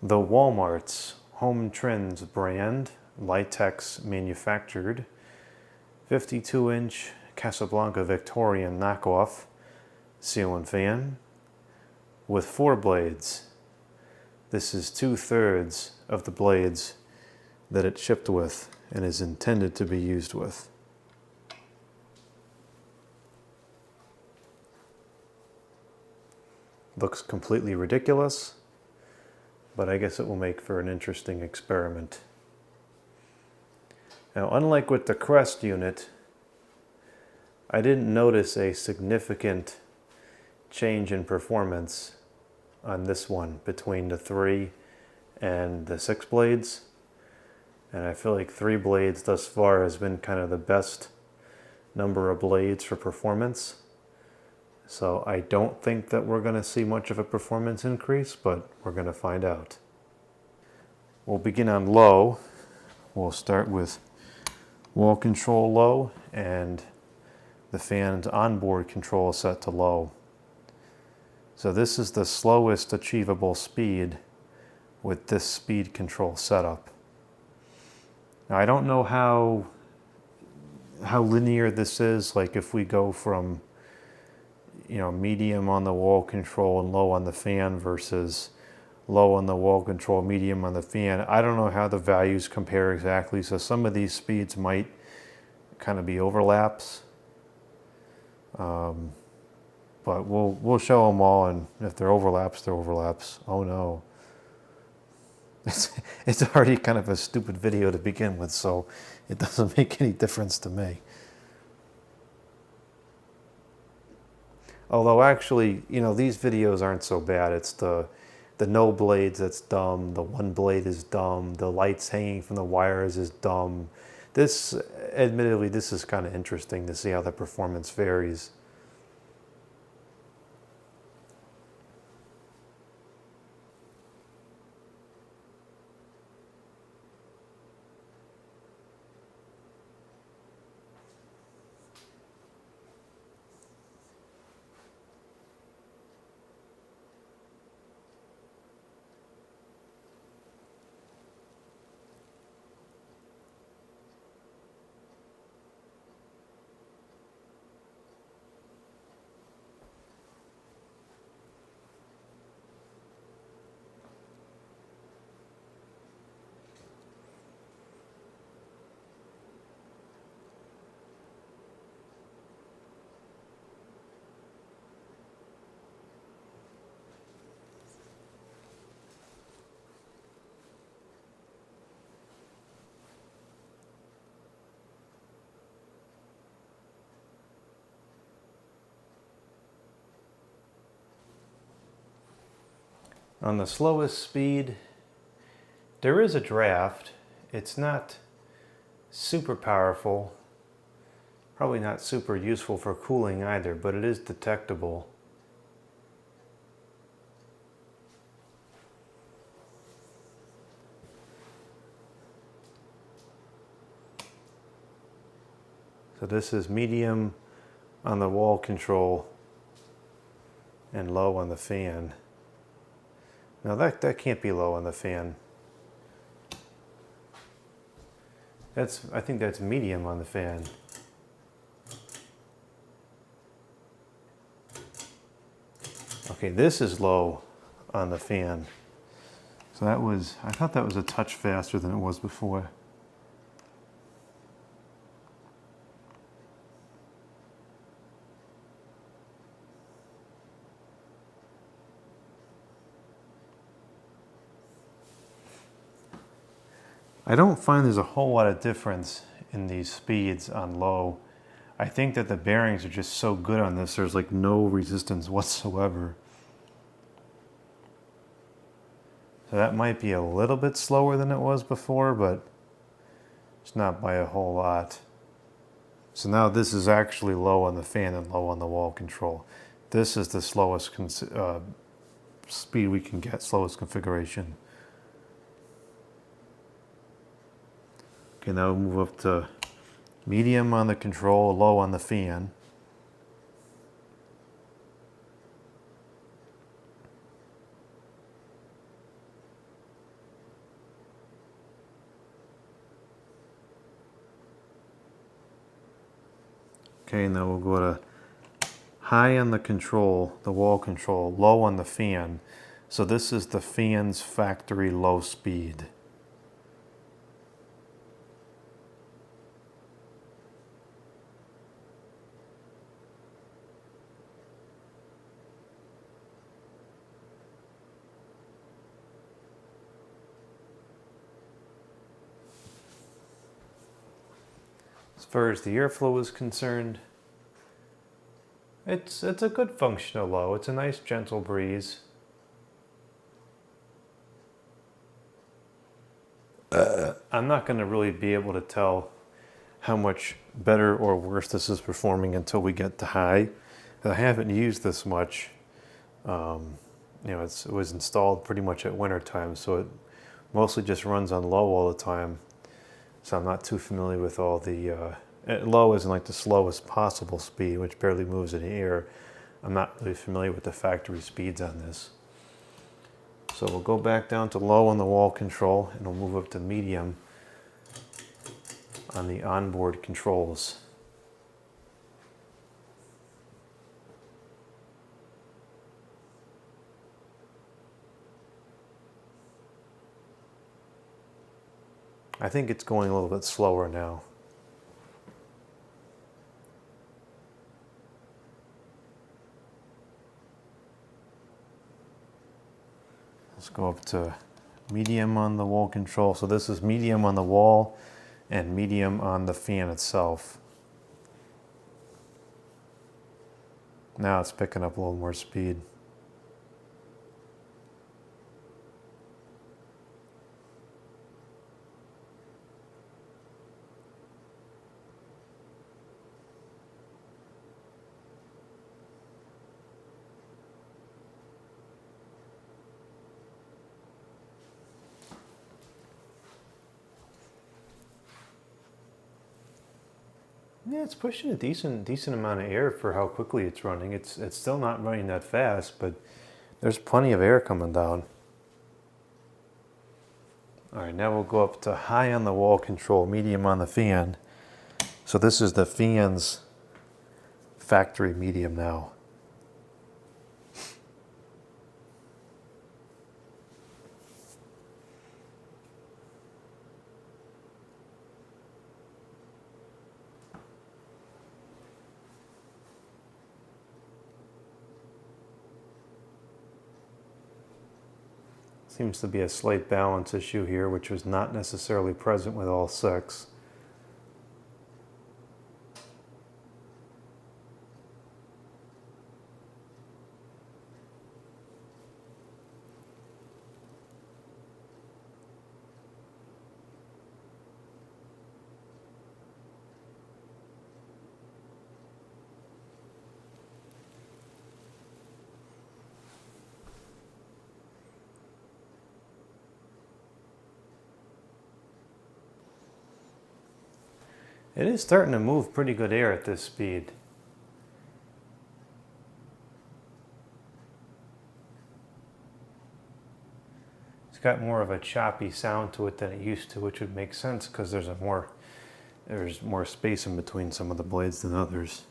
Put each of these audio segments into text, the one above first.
The Walmart's Home Trends brand, Litex manufactured, 52-inch Casablanca Victorian knockoff ceiling fan with 4 blades. This is 2/3 of the blades that it shipped with and is intended to be used with. Looks completely ridiculous, but I guess it will make for an interesting experiment. Now, unlike with the Crest unit, I didn't notice a significant change in performance on this one between the 3 and the 6 blades. And I feel like 3 blades thus far has been kind of the best number of blades for performance. So I don't think that we're going to see much of a performance increase, but we're going to find out. We'll begin on low. We'll start with wall control low and the fan's onboard control set to low. So this is the slowest achievable speed with this speed control setup. Now I don't know how linear this is, like if we go from medium on the wall control and low on the fan versus low on the wall control, medium on the fan. I don't know how the values compare exactly, so some of these speeds might kind of be overlaps. But we'll show them all, and if they're overlaps, they're overlaps. Oh no. It's already kind of a stupid video to begin with, so it doesn't make any difference to me. Although actually, these videos aren't so bad. It's the no blades that's dumb, the 1 blade is dumb, the lights hanging from the wires is dumb. Admittedly, this is kind of interesting to see how the performance varies. On the slowest speed, there is a draft. It's not super powerful, probably not super useful for cooling either, but it is detectable. So this is medium on the wall control and low on the fan. Now that can't be low on the fan. I think that's medium on the fan. Okay, this is low on the fan. So I thought that was a touch faster than it was before. I don't find there's a whole lot of difference in these speeds on low. I think that the bearings are just so good on this, there's like no resistance whatsoever. So that might be a little bit slower than it was before, but it's not by a whole lot. So now this is actually low on the fan and low on the wall control. This is the slowest speed we can get, slowest configuration. Okay, now we'll move up to medium on the control, low on the fan. Okay, now we'll go to high on the control, the wall control, low on the fan. So this is the fan's factory low speed. As far as the airflow is concerned, it's a good functional low. It's a nice gentle breeze. I'm not going to really be able to tell how much better or worse this is performing until we get to high. I haven't used this much. It was installed pretty much at winter time, so it mostly just runs on low all the time. So I'm not too familiar with all the low isn't like the slowest possible speed, which barely moves in the air. I'm not really familiar with the factory speeds on this. So we'll go back down to low on the wall control, and we'll move up to medium on the onboard controls. I think it's going a little bit slower now. Let's go up to medium on the wall control. So this is medium on the wall and medium on the fan itself. Now it's picking up a little more speed. Yeah, it's pushing a decent amount of air for how quickly it's running. It's still not running that fast, but there's plenty of air coming down. All right, now we'll go up to high on the wall control, medium on the fan. So this is the fan's factory medium now. Seems to be a slight balance issue here, which was not necessarily present with all 6. It is starting to move pretty good air at this speed. It's got more of a choppy sound to it than it used to, which would make sense because there's more space in between some of the blades than others.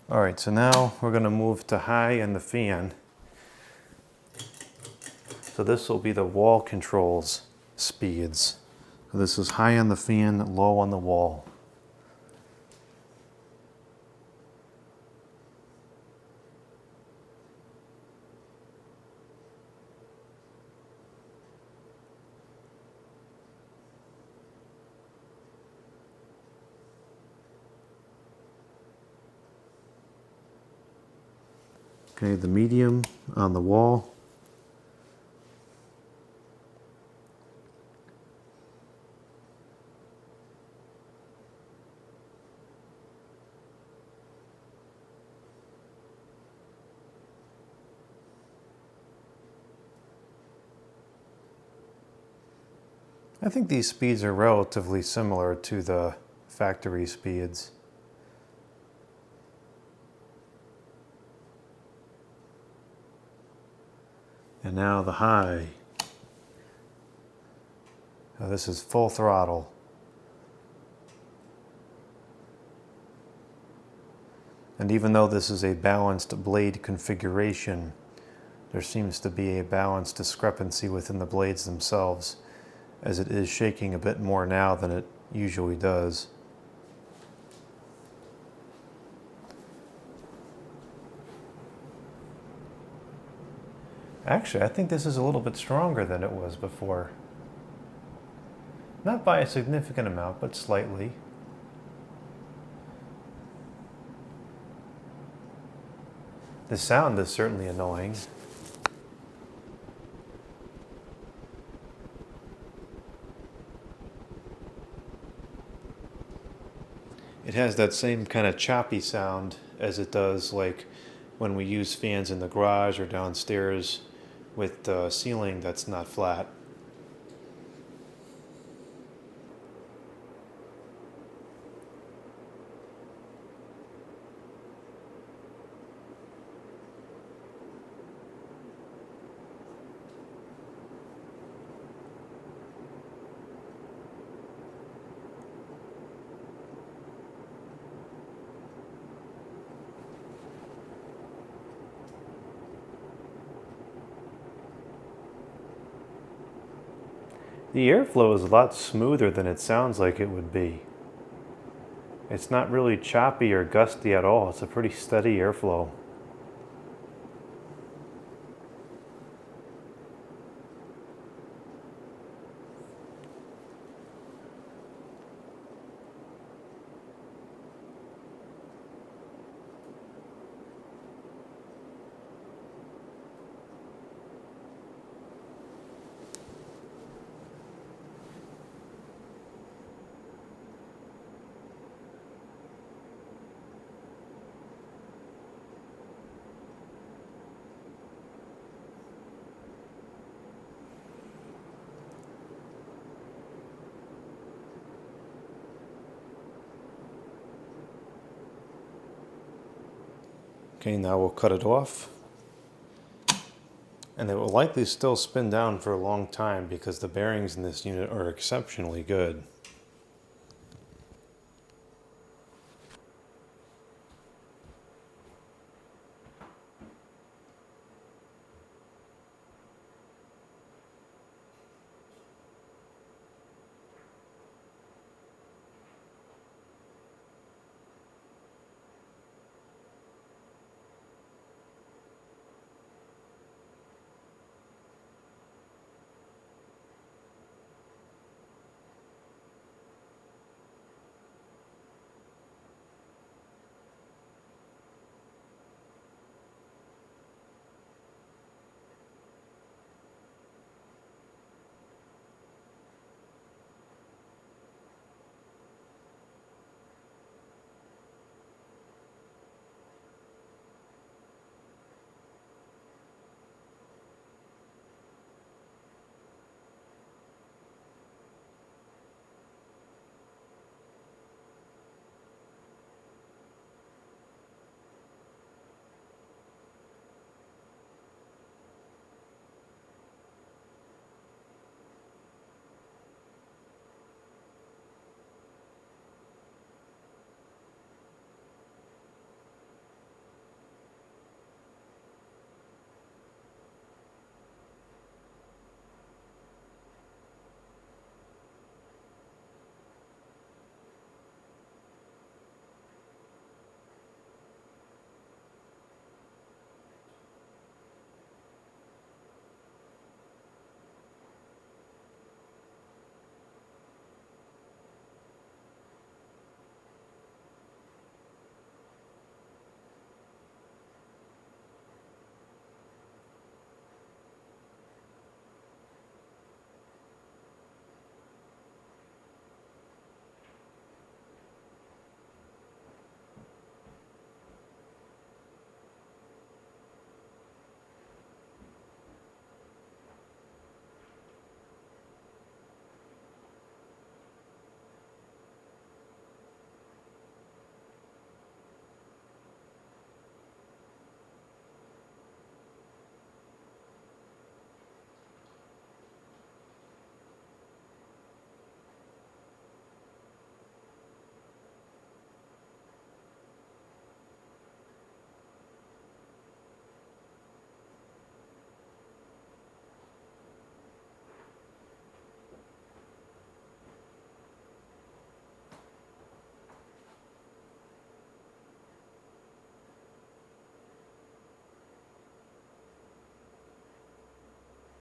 All right, so now we're going to move to high in the fan. So this will be the wall controls speeds. So this is high on the fan, low on the wall. Okay, the medium on the wall. I think these speeds are relatively similar to the factory speeds. And now the high. Now this is full throttle. And even though this is a balanced blade configuration, there seems to be a balance discrepancy within the blades themselves, as it is shaking a bit more now than it usually does. Actually, I think this is a little bit stronger than it was before. Not by a significant amount, but slightly. The sound is certainly annoying. It has that same kind of choppy sound as it does like when we use fans in the garage or downstairs with the ceiling that's not flat. The airflow is a lot smoother than it sounds like it would be. It's not really choppy or gusty at all. It's a pretty steady airflow. Okay, now we'll cut it off. And it will likely still spin down for a long time because the bearings in this unit are exceptionally good.